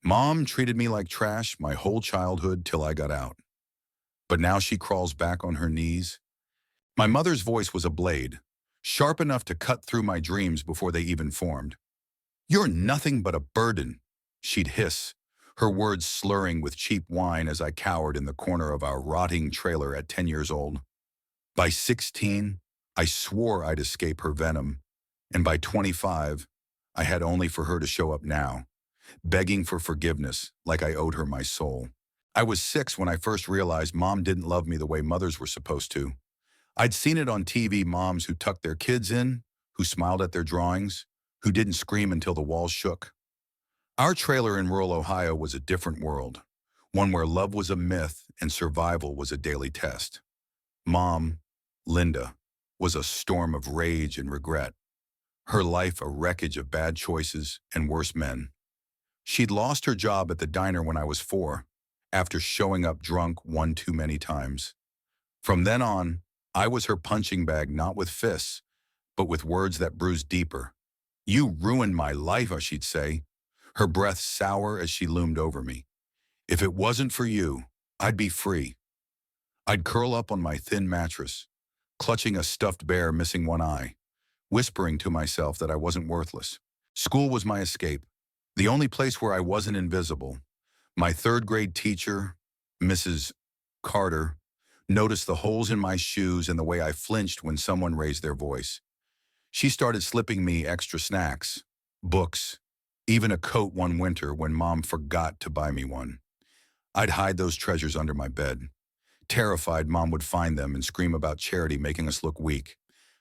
Mom treated me like trash my whole childhood till I got out. But now she crawls back on her knees. My mother's voice was a blade, sharp enough to cut through my dreams before they even formed. "You're nothing but a burden," she'd hiss, her words slurring with cheap wine as I cowered in the corner of our rotting trailer at 10 years old. By 16, I swore I'd escape her venom, and by 25, I had only for her to show up now, begging for forgiveness like I owed her my soul. I was 6 when I first realized Mom didn't love me the way mothers were supposed to. I'd seen it on TV, moms who tucked their kids in, who smiled at their drawings, who didn't scream until the walls shook. Our trailer in rural Ohio was a different world, one where love was a myth and survival was a daily test. Mom, Linda, was a storm of rage and regret, her life a wreckage of bad choices and worse men. She'd lost her job at the diner when I was 4, after showing up drunk one too many times. From then on, I was her punching bag, not with fists, but with words that bruised deeper. "You ruined my life," she'd say, her breath sour as she loomed over me. "If it wasn't for you, I'd be free." I'd curl up on my thin mattress, clutching a stuffed bear missing one eye, whispering to myself that I wasn't worthless. School was my escape, the only place where I wasn't invisible. My third-grade teacher, Mrs. Carter, noticed the holes in my shoes and the way I flinched when someone raised their voice. She started slipping me extra snacks, books, even a coat one winter when Mom forgot to buy me one. I'd hide those treasures under my bed, terrified Mom would find them and scream about charity making us look weak.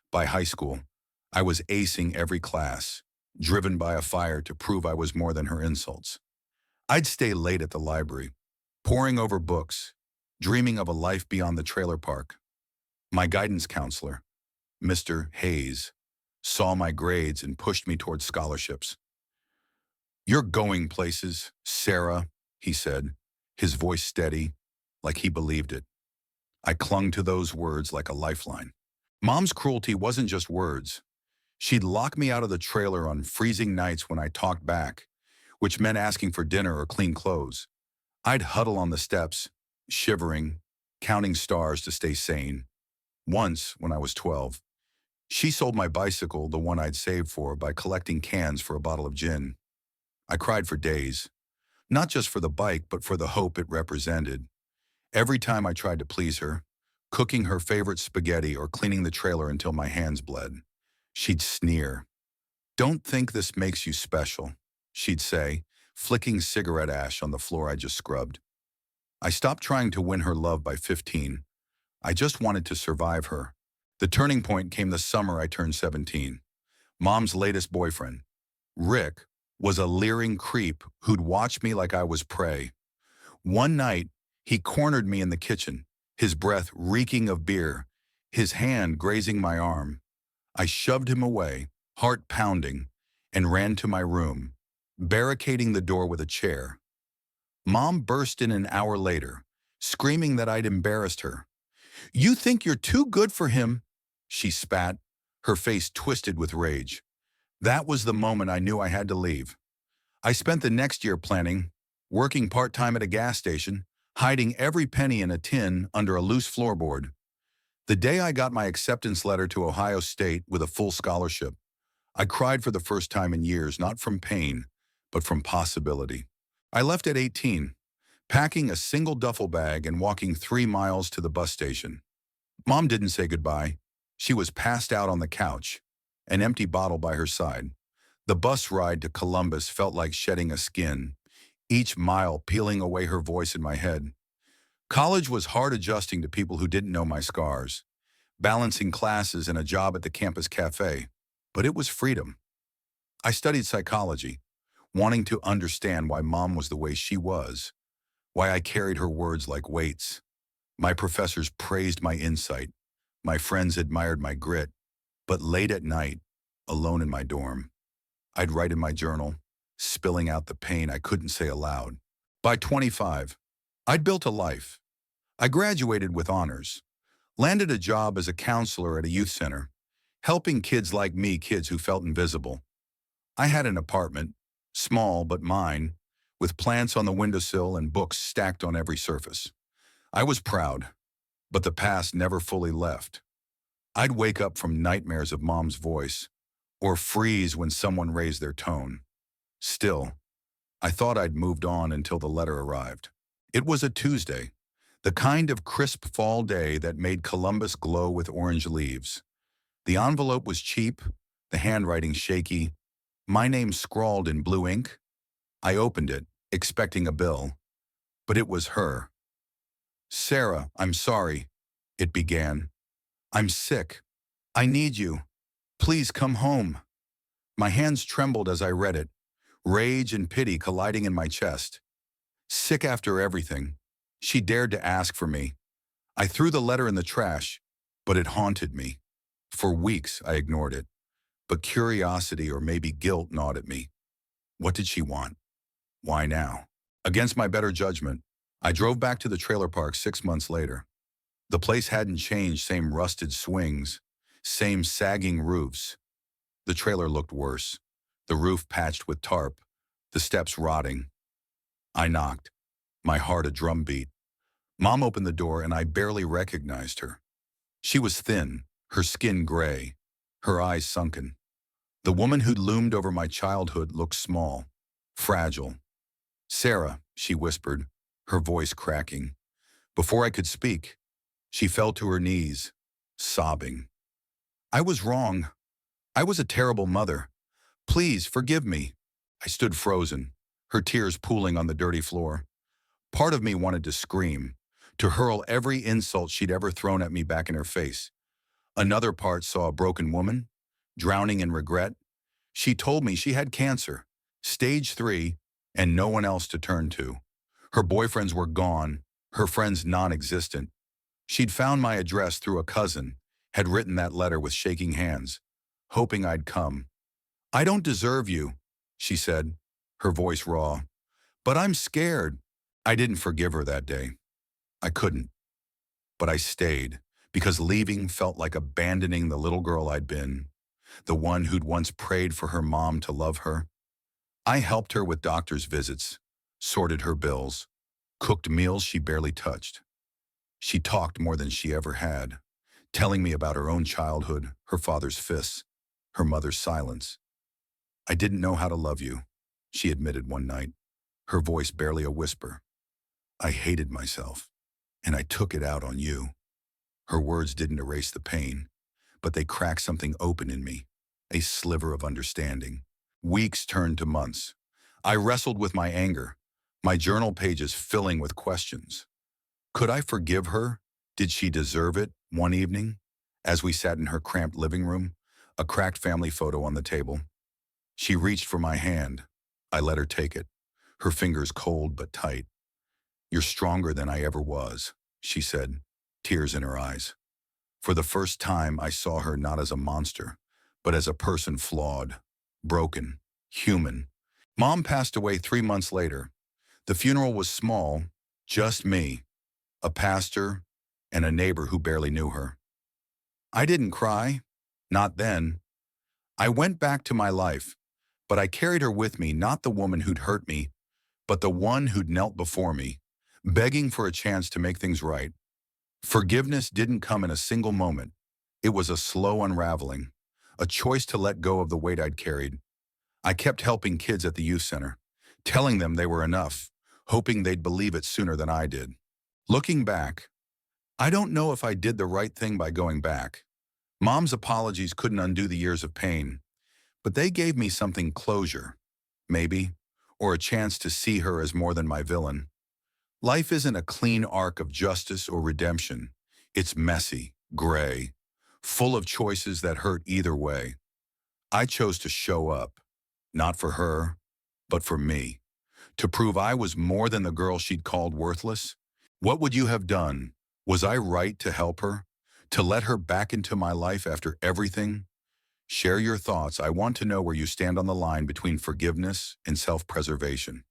By high school, I was acing every class, driven by a fire to prove I was more than her insults. I'd stay late at the library, poring over books, dreaming of a life beyond the trailer park. My guidance counselor, Mr. Hayes, saw my grades and pushed me towards scholarships. "You're going places, Sarah," he said, his voice steady, like he believed it. I clung to those words like a lifeline. Mom's cruelty wasn't just words. She'd lock me out of the trailer on freezing nights when I talked back, which meant asking for dinner or clean clothes. I'd huddle on the steps, shivering, counting stars to stay sane. Once, when I was 12, she sold my bicycle, the one I'd saved for, by collecting cans for a bottle of gin. I cried for days, not just for the bike, but for the hope it represented. Every time I tried to please her, cooking her favorite spaghetti or cleaning the trailer until my hands bled, she'd sneer. "Don't think this makes you special," she'd say, flicking cigarette ash on the floor I just scrubbed. I stopped trying to win her love by 15. I just wanted to survive her. The turning point came the summer I turned 17. Mom's latest boyfriend, Rick, was a leering creep who'd watch me like I was prey. One night, he cornered me in the kitchen, his breath reeking of beer, his hand grazing my arm. I shoved him away, heart pounding, and ran to my room, barricading the door with a chair. Mom burst in an hour later, screaming that I'd embarrassed her. "You think you're too good for him," she spat, her face twisted with rage. That was the moment I knew I had to leave. I spent the next year planning, working part-time at a gas station, hiding every penny in a tin under a loose floorboard. The day I got my acceptance letter to Ohio State with a full scholarship, I cried for the first time in years, not from pain, but from possibility. I left at 18, packing a single duffel bag and walking 3 miles to the bus station. Mom didn't say goodbye. She was passed out on the couch, an empty bottle by her side. The bus ride to Columbus felt like shedding a skin, each mile peeling away her voice in my head. College was hard adjusting to people who didn't know my scars, balancing classes and a job at the campus cafe, but it was freedom. I studied psychology, wanting to understand why Mom was the way she was, why I carried her words like weights. My professors praised my insight, my friends admired my grit, but late at night, alone in my dorm, I'd write in my journal, spilling out the pain I couldn't say aloud. By 25, I'd built a life. I graduated with honors, landed a job as a counselor at a youth center, helping kids like me, kids who felt invisible. I had an apartment, small but mine, with plants on the windowsill and books stacked on every surface. I was proud, but the past never fully left. I'd wake up from nightmares of Mom's voice, or freeze when someone raised their tone. Still, I thought I'd moved on until the letter arrived. It was a Tuesday, the kind of crisp fall day that made Columbus glow with orange leaves. The envelope was cheap, the handwriting shaky, my name scrawled in blue ink. I opened it, expecting a bill, but it was her. "Sarah, I'm sorry," it began. "I'm sick. I need you. Please come home." My hands trembled as I read it, rage and pity colliding in my chest. Sick after everything. She dared to ask for me. I threw the letter in the trash, but it haunted me. For weeks, I ignored it, but curiosity or maybe guilt gnawed at me. What did she want? Why now? Against my better judgment, I drove back to the trailer park 6 months later. The place hadn't changed, same rusted swings, same sagging roofs. The trailer looked worse, the roof patched with tarp, the steps rotting. I knocked, my heart a drumbeat. Mom opened the door and I barely recognized her. She was thin, her skin gray, her eyes sunken. The woman who'd loomed over my childhood looked small, fragile. "Sarah," she whispered, her voice cracking. Before I could speak, she fell to her knees, sobbing. "I was wrong. I was a terrible mother. Please forgive me." I stood frozen, her tears pooling on the dirty floor. Part of me wanted to scream, to hurl every insult she'd ever thrown at me back in her face. Another part saw a broken woman, drowning in regret. She told me she had cancer, stage 3, and no one else to turn to. Her boyfriends were gone, her friends non-existent. She'd found my address through a cousin, had written that letter with shaking hands, hoping I'd come. "I don't deserve you," she said, her voice raw. "But I'm scared." I didn't forgive her that day. I couldn't. But I stayed, because leaving felt like abandoning the little girl I'd been, the one who'd once prayed for her mom to love her. I helped her with doctor's visits, sorted her bills, cooked meals she barely touched. She talked more than she ever had, telling me about her own childhood, her father's fists, her mother's silence. "I didn't know how to love you," she admitted one night, her voice barely a whisper. "I hated myself, and I took it out on you." Her words didn't erase the pain, but they cracked something open in me, a sliver of understanding. Weeks turned to months. I wrestled with my anger, my journal pages filling with questions. Could I forgive her? Did she deserve it? One evening, as we sat in her cramped living room, a cracked family photo on the table, she reached for my hand. I let her take it, her fingers cold but tight. "You're stronger than I ever was," she said, tears in her eyes. For the first time, I saw her not as a monster, but as a person flawed, broken, human. Mom passed away 3 months later. The funeral was small, just me, a pastor, and a neighbor who barely knew her. I didn't cry, not then. I went back to my life, but I carried her with me, not the woman who'd hurt me, but the one who'd knelt before me, begging for a chance to make things right. Forgiveness didn't come in a single moment. It was a slow unraveling, a choice to let go of the weight I'd carried. I kept helping kids at the youth center, telling them they were enough, hoping they'd believe it sooner than I did. Looking back, I don't know if I did the right thing by going back. Mom's apologies couldn't undo the years of pain, but they gave me something: closure, maybe, or a chance to see her as more than my villain. Life isn't a clean arc of justice or redemption. It's messy, gray, full of choices that hurt either way. I chose to show up, not for her, but for me, to prove I was more than the girl she'd called worthless. What would you have done? Was I right to help her? To let her back into my life after everything? Share your thoughts. I want to know where you stand on the line between forgiveness and self-preservation.